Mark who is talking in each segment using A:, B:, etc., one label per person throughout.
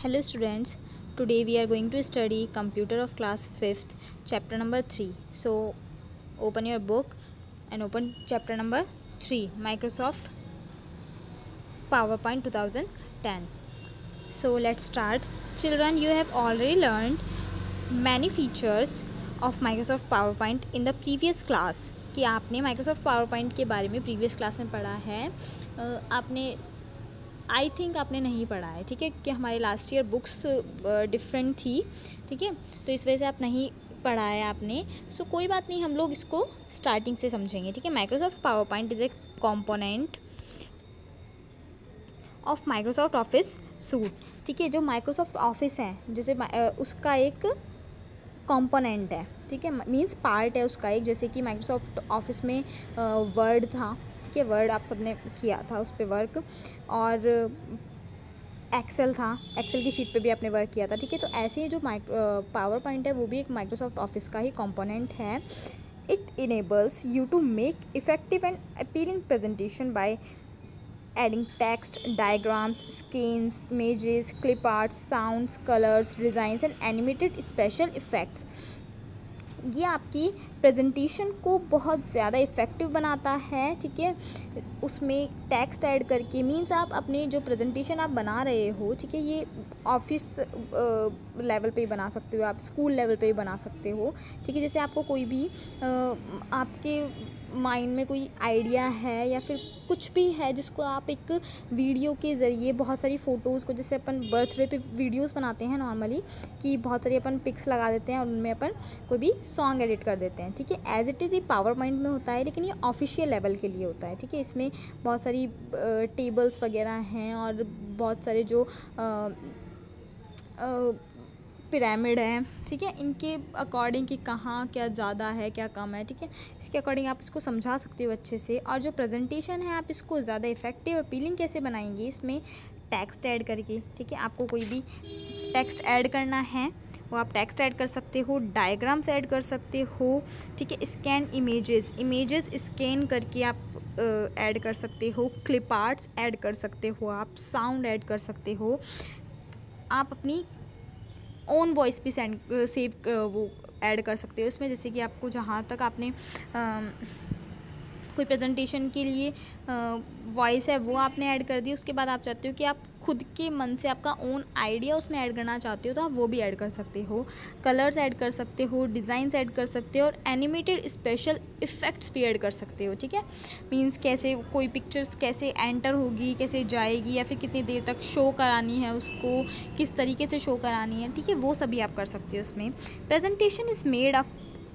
A: Hello students, today we are going to study computer of class 5th chapter number 3. So open your book and open chapter number 3 Microsoft PowerPoint 2010. So let's start. Children, you have already learned many features of Microsoft PowerPoint in the previous class. कि आपने Microsoft PowerPoint के बारे में previous class में पढ़ा है. आपने I think आपने नहीं पढ़ा है, ठीक है, क्योंकि हमारे लास्ट ईयर बुक्स डिफरेंट थी, ठीक है, तो इस वजह से आप नहीं पढ़ा है आपने. सो कोई बात नहीं, हम लोग इसको स्टार्टिंग से समझेंगे, ठीक है. Microsoft power point is A component of Microsoft office suit, ठीक है. जो माइक्रोसॉफ्ट ऑफिस है जैसे उसका एक कॉम्पोनेंट है, ठीक है, मीन्स पार्ट है उसका एक. जैसे कि माइक्रोसॉफ्ट ऑफिस में वर्ड था, ठीक है, वर्ड आप सबने किया था उस पर वर्क, और एक्सेल था, एक्सेल की शीट पे भी आपने वर्क किया था, ठीक है. तो ऐसे ही जो पावर पॉइंट है वो भी एक माइक्रोसॉफ्ट ऑफिस का ही कंपोनेंट है. It enables you to make effective and appealing presentation by adding text, diagrams, scans, images, clip arts, sounds, colours, designs and animated special effects. ये आपकी प्रेजेंटेशन को बहुत ज़्यादा इफ़ेक्टिव बनाता है, ठीक है. उसमें टेक्स्ट ऐड करके, मीन्स आप अपने जो प्रेजेंटेशन आप बना रहे हो, ठीक है, ये ऑफिस लेवल पे ही बना सकते हो, आप स्कूल लेवल पे ही बना सकते हो, ठीक है. जैसे आपको कोई भी आपके माइंड में कोई आइडिया है या फिर कुछ भी है जिसको आप एक वीडियो के ज़रिए, बहुत सारी फ़ोटोज़ को, जैसे अपन बर्थडे पे वीडियोस बनाते हैं नॉर्मली, कि बहुत सारी अपन पिक्स लगा देते हैं और उनमें अपन कोई भी सॉन्ग एडिट कर देते हैं, ठीक है. एज इट इज़ ये पावर पॉइंट में होता है, लेकिन ये ऑफिशियल लेवल के लिए होता है, ठीक है. इसमें बहुत सारी टेबल्स वगैरह हैं और बहुत सारे जो पिरामिड है, ठीक है, इनके अकॉर्डिंग कि कहाँ क्या ज़्यादा है क्या कम है, ठीक है, इसके अकॉर्डिंग आप इसको समझा सकते हो अच्छे से. और जो प्रेजेंटेशन है आप इसको ज़्यादा इफेक्टिव अपीलिंग कैसे बनाएंगे, इसमें टेक्स्ट ऐड करके, ठीक है. आपको कोई भी टेक्स्ट ऐड करना है वो आप टेक्स्ट ऐड कर सकते हो, डायग्राम्स ऐड कर सकते हो, ठीक है. स्कैन इमेजेस स्कैन करके आप ऐड कर सकते हो, क्लिप आर्ट्स ऐड कर सकते हो, आप साउंड ऐड कर सकते हो, आप अपनी ओन वॉइस भी सेव वो ऐड कर सकते हो इसमें. जैसे कि आपको जहाँ तक आपने कोई प्रेजेंटेशन के लिए वॉइस है वो आपने ऐड कर दी, उसके बाद आप चाहते हो कि आप खुद के मन से आपका ओन आइडिया उसमें ऐड करना चाहते हो तो आप वो भी ऐड कर सकते हो. कलर्स ऐड कर सकते हो, डिज़ाइंस ऐड कर सकते हो और एनिमेटेड स्पेशल इफ़ेक्ट्स भी ऐड कर सकते हो, ठीक है. मींस कैसे कोई पिक्चर्स कैसे एंटर होगी, कैसे जाएगी, या फिर कितनी देर तक शो करानी है उसको, किस तरीके से शो करानी है, ठीक है, वो सभी आप कर सकते हो उसमें. Presentation is made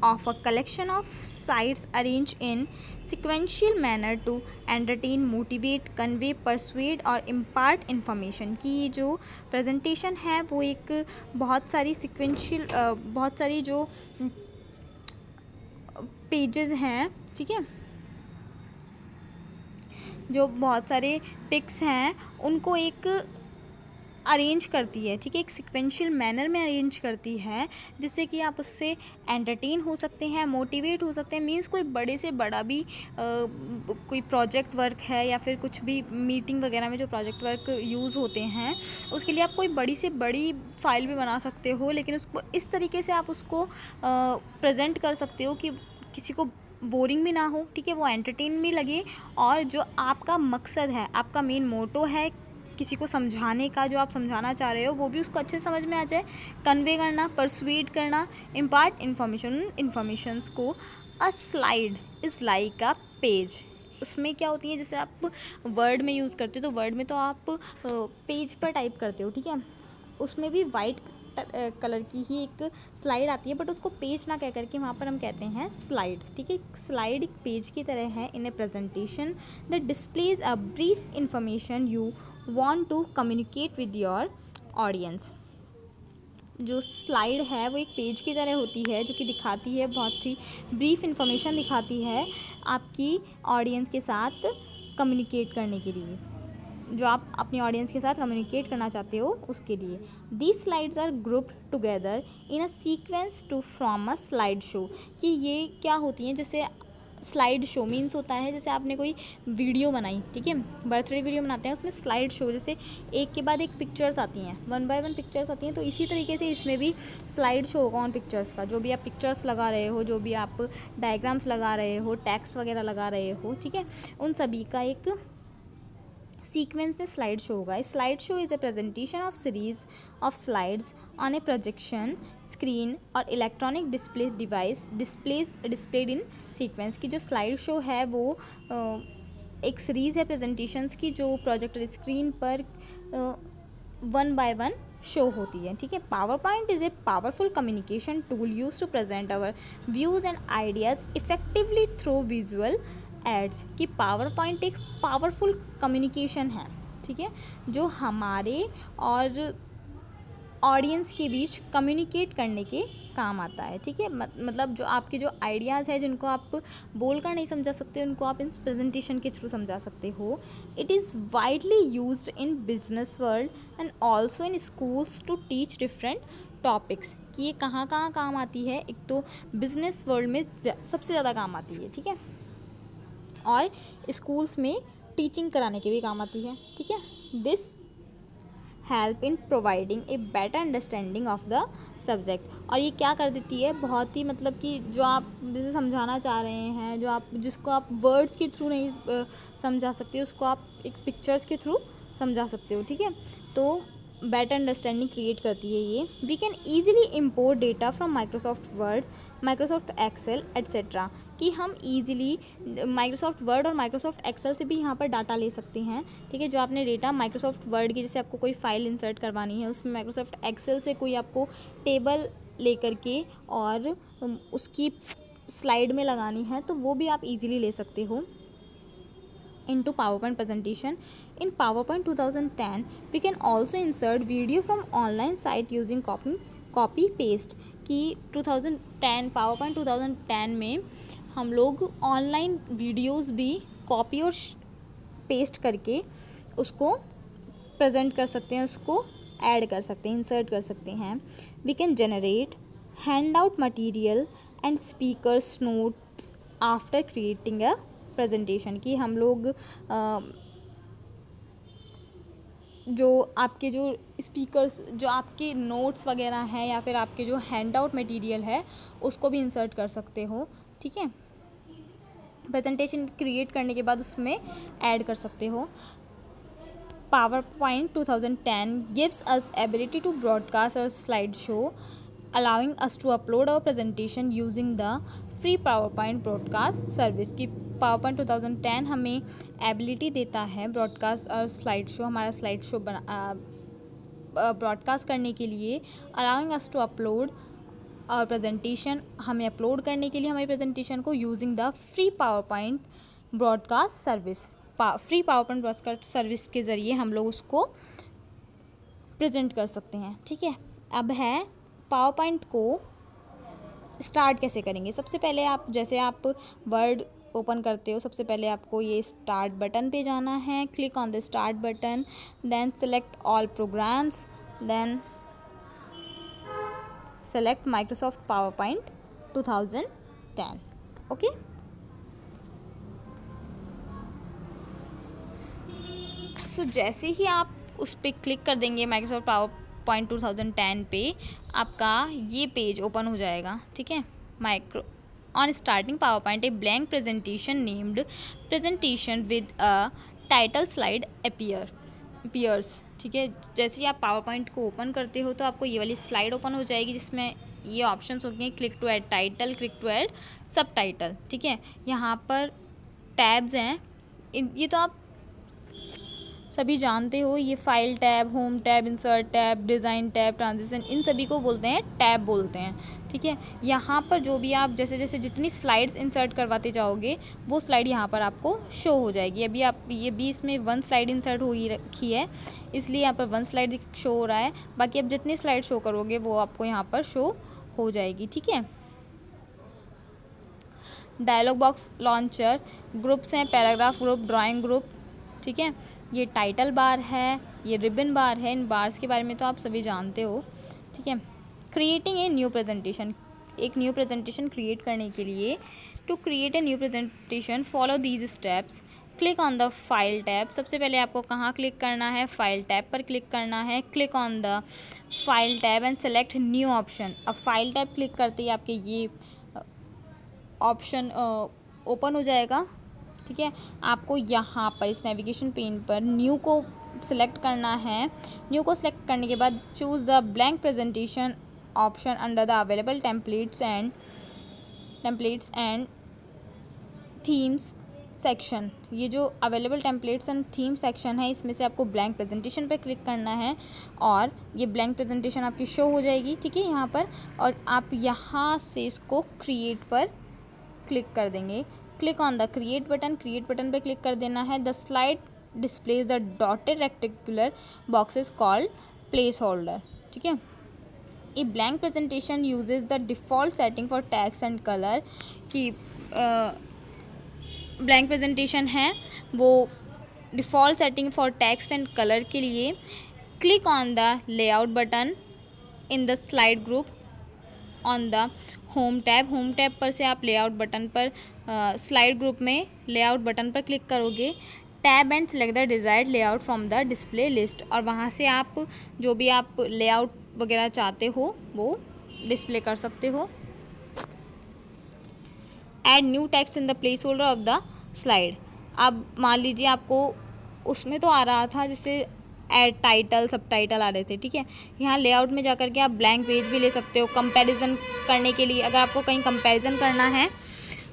A: of a collection of sites arranged in sequential manner to entertain, motivate, convey, persuade और impart information. कि ये जो presentation है वो एक बहुत सारी sequential बहुत सारी जो पेजेस हैं, ठीक है, जो बहुत सारे पिक्स हैं उनको एक अरेंज करती है, ठीक है, एक सिक्वेंशियल मैनर में अरेंज करती है, जिससे कि आप उससे एंटरटेन हो सकते हैं, मोटिवेट हो सकते हैं. मींस कोई बड़े से बड़ा भी कोई प्रोजेक्ट वर्क है या फिर कुछ भी मीटिंग वगैरह में जो प्रोजेक्ट वर्क यूज़ होते हैं, उसके लिए आप कोई बड़ी से बड़ी फाइल भी बना सकते हो, लेकिन उसको इस तरीके से आप उसको प्रेजेंट कर सकते हो कि किसी को बोरिंग भी ना हो, ठीक है, वो एंटरटेन भी लगे, और जो आपका मकसद है, आपका मेन मोटो है किसी को समझाने का, जो आप समझाना चाह रहे हो वो भी उसको अच्छे समझ में आ जाए. कन्वे करना, परसुएड करना, इम्पार्ट इन्फॉर्मेशंस को. अ slide is like a page. उसमें क्या होती है, जैसे आप वर्ड में यूज़ करते हो तो वर्ड में तो आप पेज पर टाइप करते हो, ठीक है, उसमें भी वाइट कलर की ही एक स्लाइड आती है, बट उसको पेज ना कह करके वहाँ पर हम कहते हैं स्लाइड, ठीक है. स्लाइड एक पेज की तरह है in a presentation that displays a brief information you want to communicate with your audience. जो स्लाइड है वो एक पेज की तरह होती है जो कि दिखाती है, बहुत सी ब्रीफ इंफॉर्मेशन दिखाती है आपकी ऑडियंस के साथ कम्युनिकेट करने के लिए, जो आप अपनी ऑडियंस के साथ कम्युनिकेट करना चाहते हो उसके लिए. These slides are grouped together in a sequence to from a slide show. कि ये क्या होती हैं, जैसे स्लाइड शो मीन्स होता है जैसे आपने कोई वीडियो बनाई, ठीक है, बर्थडे वीडियो बनाते हैं उसमें स्लाइड शो, जैसे एक के बाद एक पिक्चर्स आती हैं, 1 बाय 1 पिक्चर्स आती हैं, तो इसी तरीके से इसमें भी स्लाइड शो होगा ऑन पिक्चर्स का। जो भी आप पिक्चर्स लगा रहे हो, जो भी आप डायग्राम्स लगा रहे हो, टेक्स्ट वगैरह लगा रहे हो, ठीक है, उन सभी का एक सीक्वेंस में स्लाइड शो होगा। Slide show is a presentation of series of slides on a projection screen और electronic display device displayed in sequence. की जो स्लाइड शो है वो एक सीरीज़ है प्रेजेंटेशंस की जो प्रोजेक्टर स्क्रीन पर 1 बाय 1 शो होती है, ठीक है। PowerPoint is a powerful communication tool use to present our views and ideas effectively through visual aids. कि पावर पॉइंट एक पावरफुल कम्युनिकेशन है, ठीक है, जो हमारे और ऑडियंस के बीच कम्युनिकेट करने के काम आता है, ठीक है। मतलब जो आपके जो आइडियाज़ हैं जिनको आप बोलकर नहीं समझा सकते उनको आप इन प्रेजेंटेशन के थ्रू समझा सकते हो। It is widely used in business world and also in schools to teach different topics. कि ये कहाँ कहाँ काम आती है, एक तो बिजनेस वर्ल्ड में सबसे ज़्यादा काम आती है, ठीक है, और स्कूल्स में टीचिंग कराने के भी काम आती है, ठीक है। This help in providing a better understanding of the subject. और ये क्या कर देती है, बहुत ही मतलब कि जो आप जैसे समझाना चाह रहे हैं, जिसको आप वर्ड्स के थ्रू नहीं समझा सकते उसको आप एक पिक्चर्स के थ्रू समझा सकते हो, ठीक है। तो बेटर अंडरस्टैंडिंग क्रिएट करती है ये। We can easily import data from Microsoft Word, Microsoft Excel etcetera. कि हम ईजिली माइक्रोसॉफ्ट वर्ड और माइक्रोसॉफ्ट एक्सेल से भी यहाँ पर डाटा ले सकते हैं, ठीक है। जो आपने डेटा माइक्रोसॉफ्ट वर्ड की, जैसे आपको कोई फाइल इंसर्ट करवानी है उसमें माइक्रोसॉफ्ट एक्सेल से कोई आपको टेबल लेकर के और उसकी स्लाइड में लगानी है तो वो भी आप ईजिली ले सकते हो into PowerPoint presentation. In PowerPoint 2010, we can also insert video from online site using copy paste. कि 2010 PowerPoint 2010 में हम लोग ऑनलाइन वीडियोस भी कॉपी और पेस्ट करके उसको प्रेजेंट कर सकते हैं, उसको ऐड कर सकते हैं, इंसर्ट कर सकते हैं। We can generate hand out material and speakers notes after creating a presentation. की हम लोग जो आपके जो स्पीकर्स, जो आपके नोट्स वगैरह हैं या फिर आपके जो हैंड आउट मटेरियल है उसको भी इंसर्ट कर सकते हो, ठीक है। प्रेजेंटेशन क्रिएट करने के बाद उसमें ऐड कर सकते हो। PowerPoint 2010 gives us ability to broadcast a slideshow, allowing us to upload our presentation using the free PowerPoint broadcast service। की PowerPoint 2010 हमें एबिलिटी देता है ब्रॉडकास्ट और स्लाइड शो, हमारा स्लाइड शो ब्रॉडकास्ट करने के लिए, अलाउइंग अस टू अपलोड और प्रेजेंटेशन, हमें अपलोड करने के लिए हमारी प्रेजेंटेशन को using the free PowerPoint broadcast service. Free PowerPoint broadcast service के ज़रिए हम लोग उसको प्रेजेंट कर सकते हैं, ठीक है। अब है पावरपॉइंट को स्टार्ट कैसे करेंगे। सबसे पहले आप जैसे आप वर्ड ओपन करते हो, सबसे पहले आपको ये स्टार्ट बटन पे जाना है। Click on the start button, then select all programs, then select Microsoft PowerPoint 2010, okay. So जैसे ही आप उस पर क्लिक कर देंगे माइक्रोसॉफ्ट पावरपॉइंट 2010 पे, आपका ये पेज ओपन हो जाएगा, ठीक है। On starting PowerPoint, a blank presentation named presentation with a title slide appears, ठीक है। जैसे ही आप PowerPoint को ओपन करते हो तो आपको ये वाली स्लाइड ओपन हो जाएगी जिसमें ये ऑप्शंस होंगे, click to add title, click to add subtitle, ठीक है। यहाँ पर टैब्स हैं, ये तो आप सभी जानते हो, ये file tab, home tab, insert tab, design tab, transition, इन सभी को बोलते हैं टैब बोलते हैं, ठीक है। यहाँ पर जो भी आप जैसे जैसे जितनी स्लाइड्स इंसर्ट करवाते जाओगे वो स्लाइड यहाँ पर आपको शो हो जाएगी। अभी आप ये भी इसमें 1 स्लाइड इंसर्ट हो ही रखी है, इसलिए यहाँ पर 1 स्लाइड शो हो रहा है। बाकी आप जितनी स्लाइड शो करोगे वो आपको यहाँ पर शो हो जाएगी, ठीक है। डायलॉग बॉक्स लॉन्चर, ग्रुप्स हैं, पैराग्राफ ग्रुप, ड्राइंग ग्रुप, ठीक है। ये टाइटल बार है, ये रिबन बार है। इन बार्स के बारे में तो आप सभी जानते हो, ठीक है। क्रिएटिंग ए न्यू प्रेजेंटेशन, एक न्यू प्रेजेंटेशन क्रिएट करने के लिए, to create a new presentation follow these steps. Click on the file tab. सबसे पहले आपको कहाँ क्लिक करना है, फाइल टैब पर क्लिक करना है। Click on the file tab and select new option. अब फाइल टैब क्लिक करते ही आपके ये ऑप्शन ओपन हो जाएगा, ठीक है। आपको यहाँ पर इस नेविगेशन पेन पर न्यू को सिलेक्ट करना है। न्यू को सिलेक्ट करने के बाद choose the blank presentation option under the available templates and themes section. ये जो available templates and theme section है, इसमें से आपको ब्लैंक प्रेजेंटेशन पर क्लिक करना है और ये ब्लैंक प्रेजेंटेशन आपकी शो हो जाएगी, ठीक है, यहाँ पर। और आप यहाँ से इसको क्रिएट पर क्लिक कर देंगे। Click on the create button. Create button पर क्लिक कर देना है। The slide displays the dotted rectangular boxes called placeholder, ठीक है। A blank presentation uses the default setting for text and colour. कि ब्लैंक प्रेजेंटेशन है वो default setting for text and colour के लिए। Click on the layout button in the slide group on the home tab. Home tab पर से आप layout button पर slide group में लेआउट बटन पर क्लिक करोगे। Tab and select the desired layout from the display list. और वहाँ से आप जो भी आप लेआउट वगैरह चाहते हो वो डिस्प्ले कर सकते हो। Add new text in the place holder of the slide. अब मान लीजिए आपको उसमें तो आ रहा था जैसे ऐड टाइटल, सब टाइटल आ रहे थे, ठीक है। यहाँ लेआउट में जाकर के आप ब्लैंक पेज भी ले सकते हो कंपैरिजन करने के लिए। अगर आपको कहीं कंपैरिजन करना है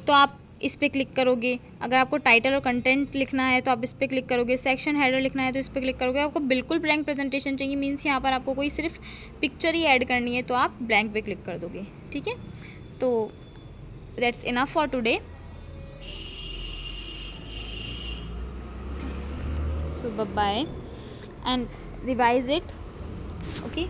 A: तो आप इस पर क्लिक करोगे। अगर आपको टाइटल और कंटेंट लिखना है तो आप इस पर क्लिक करोगे। सेक्शन हेडर लिखना है तो इस पर क्लिक करोगे। आपको बिल्कुल ब्लैंक प्रेजेंटेशन चाहिए, मीन्स यहाँ पर आपको कोई सिर्फ पिक्चर ही ऐड करनी है तो आप ब्लैंक पे क्लिक कर दोगे, ठीक है। तो that's enough for today. So bye bye and revise it, okay.